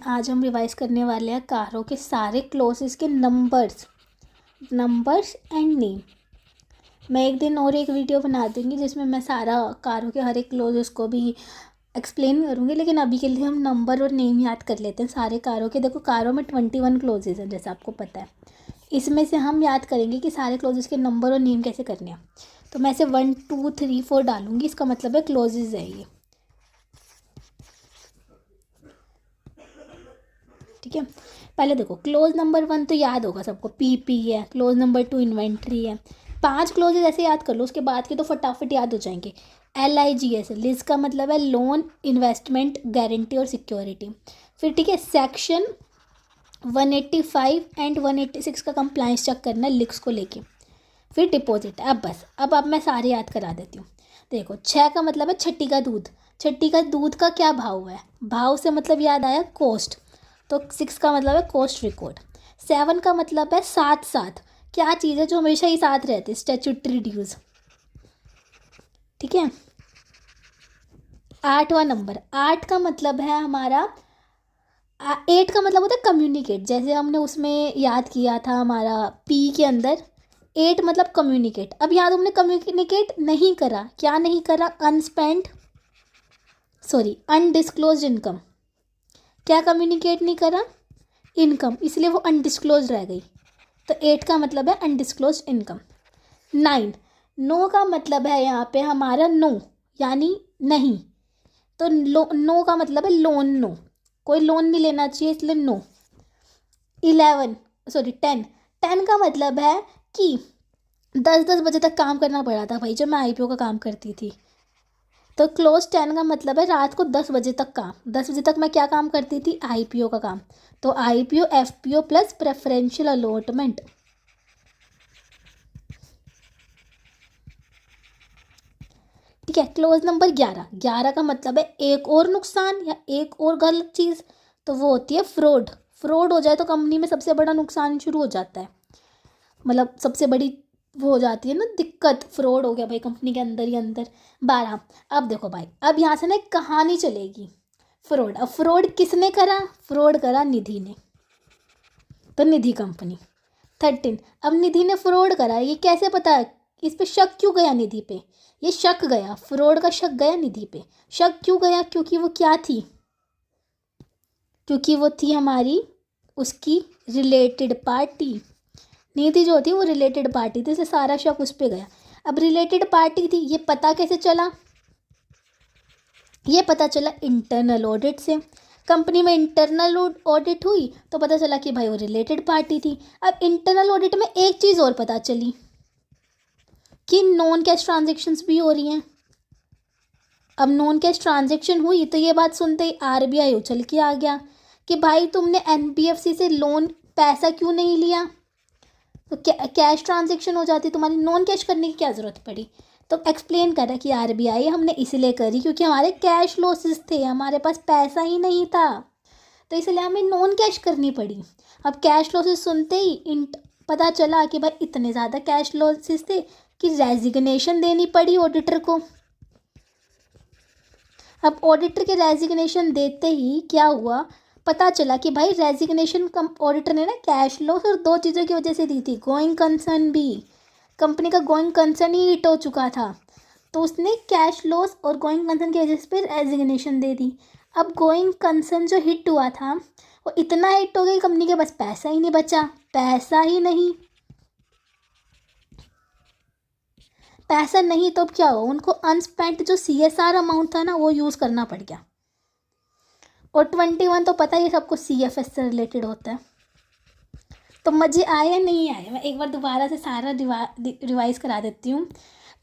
आज हम रिवाइज करने वाले हैं कारों के सारे क्लोजेस के नंबर्स एंड नेम। मैं एक दिन और एक वीडियो बना दूंगी जिसमें मैं सारा कारों के हर एक क्लोजेस को भी एक्सप्लेन करूंगी, लेकिन अभी के लिए हम नंबर और नेम याद कर लेते हैं सारे कारों के। देखो, कारों में 21 क्लोजेस हैं जैसा आपको पता है। इसमें से हम याद करेंगे कि सारे क्लोजेस के नंबर और नेम कैसे करने हैं। तो मैं ऐसे 1 2 3 4 डालूंगी, इसका मतलब है क्लोजेस है ये। ठीक है, पहले देखो क्लोज नंबर 1 तो याद होगा सबको, पी है। क्लोज नंबर 2 इन्वेंट्री है। 5 क्लोजेज ऐसे याद कर लो, उसके बाद के तो फटाफट याद हो जाएंगे। LIGS, लिज का मतलब है लोन, इन्वेस्टमेंट, गारंटी और सिक्योरिटी। फिर ठीक है, सेक्शन 185 एंड 186 का कंप्लाइंस चेक करना है लिक्स को लेके। फिर डिपॉजिट। अब बस अब मैं सारे याद करा देती हूँ। देखो, 6 का मतलब है छठी का दूध। छठी का दूध का क्या भाव है? भाव से मतलब याद आया कॉस्ट, तो 6 का मतलब है कॉस्ट रिकॉर्ड। 7 का मतलब है साथ साथ, क्या चीज़ है जो हमेशा ही साथ रहती है? Statutory dues. ठीक है, 8वां नंबर। 8 का मतलब है हमारा 8 का मतलब होता है कम्युनिकेट, जैसे हमने उसमें याद किया था हमारा पी के अंदर 8 मतलब कम्युनिकेट। अब यहाँ तुमने कम्युनिकेट नहीं करा, क्या नहीं करा? Undisclosed income. क्या कम्युनिकेट नहीं करा? इनकम, इसलिए वो अनडिस्क्लोज रह गई। तो 8 का मतलब है अनडिस्क्लोज इनकम। 9, नो का मतलब है यहाँ पे हमारा नो, यानी नहीं। तो नो का मतलब है लोन, नो, कोई लोन नहीं लेना चाहिए, इसलिए नो। 10 का मतलब है कि 10 बजे तक काम करना पड़ा था भाई, जब मैं IPO का काम करती थी। तो क्लोज 10 का मतलब है रात को 10 बजे तक काम। 10 बजे तक मैं क्या काम करती थी? IPO का काम। तो IPO FPO plus preferential allotment. ठीक है, क्लोज नंबर 11। 11 का मतलब है एक और नुकसान या एक और गलत चीज़, तो वो होती है फ्रॉड। फ्रॉड हो जाए तो कंपनी में सबसे बड़ा नुकसान शुरू हो जाता है, मतलब सबसे बड़ी वो हो जाती है ना दिक्कत। फ्रॉड हो गया भाई कंपनी के अंदर ही अंदर। 12, अब देखो भाई, अब यहाँ से ना एक कहानी चलेगी। फ्रॉड, अब फ्रॉड किसने करा? फ्रॉड करा निधि ने, तो निधि कंपनी। 13, अब निधि ने फ्रॉड करा, ये कैसे पता है? इस पे शक क्यों गया निधि पे? ये शक गया, फ्रॉड का शक गया निधि पे। शक क्यों गया? क्योंकि वो क्या थी? क्योंकि वो थी हमारी उसकी रिलेटेड पार्टी। निधि जो थी वो रिलेटेड पार्टी थी, इसलिए सारा शक उस पर गया। अब रिलेटेड पार्टी थी, ये पता कैसे चला? ये पता चला इंटरनल ऑडिट से। कंपनी में इंटरनल ऑडिट हुई तो पता चला कि भाई वो रिलेटेड पार्टी थी। अब इंटरनल ऑडिट में एक चीज़ और पता चली कि नॉन कैश ट्रांजेक्शन्स भी हो रही हैं। अब नॉन कैश ट्रांजेक्शन हुई तो ये बात सुनते ही RBI उछल के आ गया कि भाई तुमने NBFC से लोन पैसा क्यों नहीं लिया? तो कैश ट्रांजेक्शन हो जाती, तुम्हारी नॉन कैश करने की क्या ज़रूरत पड़ी? तो एक्सप्लेन करा कि RBI हमने इसलिए करी क्योंकि हमारे कैश लॉसेस थे, हमारे पास पैसा ही नहीं था, तो इसलिए हमें नॉन कैश करनी पड़ी। अब कैश लॉसेस सुनते ही पता चला कि भाई इतने ज़्यादा कैश लॉसेस थे कि रेजिग्नेशन देनी पड़ी ऑडिटर को। अब ऑडिटर के रेजिग्नेशन देते ही क्या हुआ? पता चला कि भाई रेजिग्नेशन ऑडिटर ने ना कैश लॉस और 2 चीज़ों की वजह से दी थी। गोइंग कंसर्न भी, कंपनी का गोइंग कंसर्न ही हिट हो चुका था, तो उसने कैश लॉस और गोइंग कंसर्न की वजह से रेजिग्नेशन दे दी। अब गोइंग कंसर्न जो हिट हुआ था वो इतना हिट हो गया कि कंपनी के पास पैसा ही नहीं बचा। पैसा ही नहीं, पैसा नहीं तो अब क्या हो? उनको अनस्पेंट जो CSR अमाउंट था ना वो यूज़ करना पड़ गया। और 21 तो पता ही है सबको CFS से रिलेटेड होता है। तो मज़े आए या नहीं आए? मैं एक बार दोबारा से सारा रिवाइज करा देती हूँ।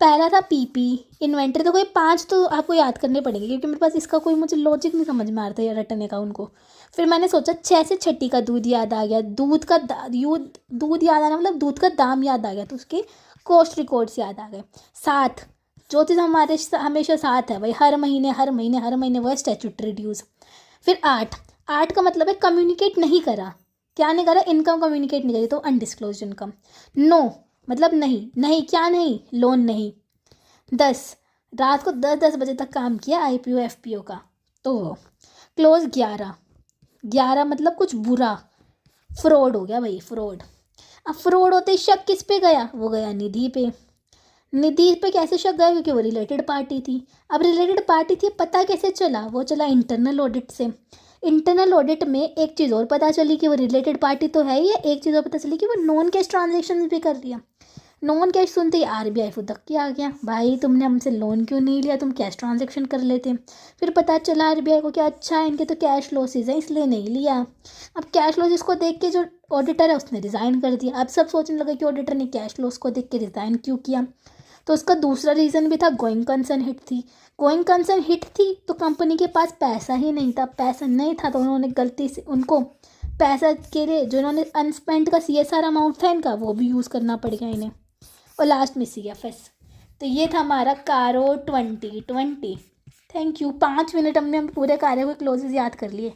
पहला था PP, इन्वेंट्री। तो कोई 5 तो आपको याद करने पड़ेंगे क्योंकि मेरे पास इसका कोई मुझे लॉजिक नहीं समझ में आ रहा था रिटर्न अकाउंट को। फिर मैंने सोचा 6 से छठी का दूध याद आ गया। दूध याद आना मतलब दूध का दाम याद आ गया, तो उसके कॉस्ट रिकॉर्ड्स याद आ गए। 7, जो चीज़ हमारे हमेशा साथ है भाई, हर महीने वो है स्टैट्यूटरी ड्यूज। फिर 8 का मतलब है कम्युनिकेट नहीं करा। क्या नहीं करा? इनकम कम्युनिकेट नहीं करी, तो अनडिस्क्लोज इनकम। 9 मतलब नहीं क्या नहीं? लोन नहीं। 10, रात को 10 बजे तक काम किया IPO FPO का, तो क्लोज 11 11 मतलब कुछ बुरा, फ्रॉड हो गया भाई, फ्रॉड। अब फ्रॉड होते ही शक किस पे गया, वो गया निधि पे। निधि पे कैसे शक गया, क्योंकि वो रिलेटेड पार्टी थी। अब रिलेटेड पार्टी थी, पता कैसे चला, वो चला इंटरनल ऑडिट से। इंटरनल ऑडिट में एक चीज़ और पता चली कि वो रिलेटेड पार्टी तो है ही है, एक चीज़ और पता चली कि वो नॉन कैश ट्रांजेक्शन भी कर रही है। नॉन कैश सुनते ही आरबीआई फुदक के आ गया, भाई तुमने हमसे लोन क्यों नहीं लिया, तुम कैश ट्रांजेक्शन कर लेते। फिर पता चला आरबीआई को कि अच्छा इनके तो कैश लॉसेज हैं इसलिए नहीं लिया। अब कैश लॉसेज को देख के जो ऑडिटर है उसने रिज़ाइन कर दिया। अब सब सोचने लगे कि ऑडिटर ने कैश लॉस को देख के रिज़ाइन क्यों किया। तो उसका दूसरा रीज़न भी था, गोइंग कंसर्न हिट थी। गोइंग कंसर्न हिट थी तो कंपनी के पास पैसा ही नहीं था, पैसा नहीं था तो उन्होंने गलती से उनको पैसा के लिए जो इन्होंने अनस्पेंड का सीएसआर अमाउंट था इनका, वो भी यूज़ करना पड़ गया इन्हें। और लास्ट में सीएफएस। तो ये था हमारा कारो 2020। Thank you. 5 मिनट हमने पूरे कार्य के क्लोजेज याद कर लिए।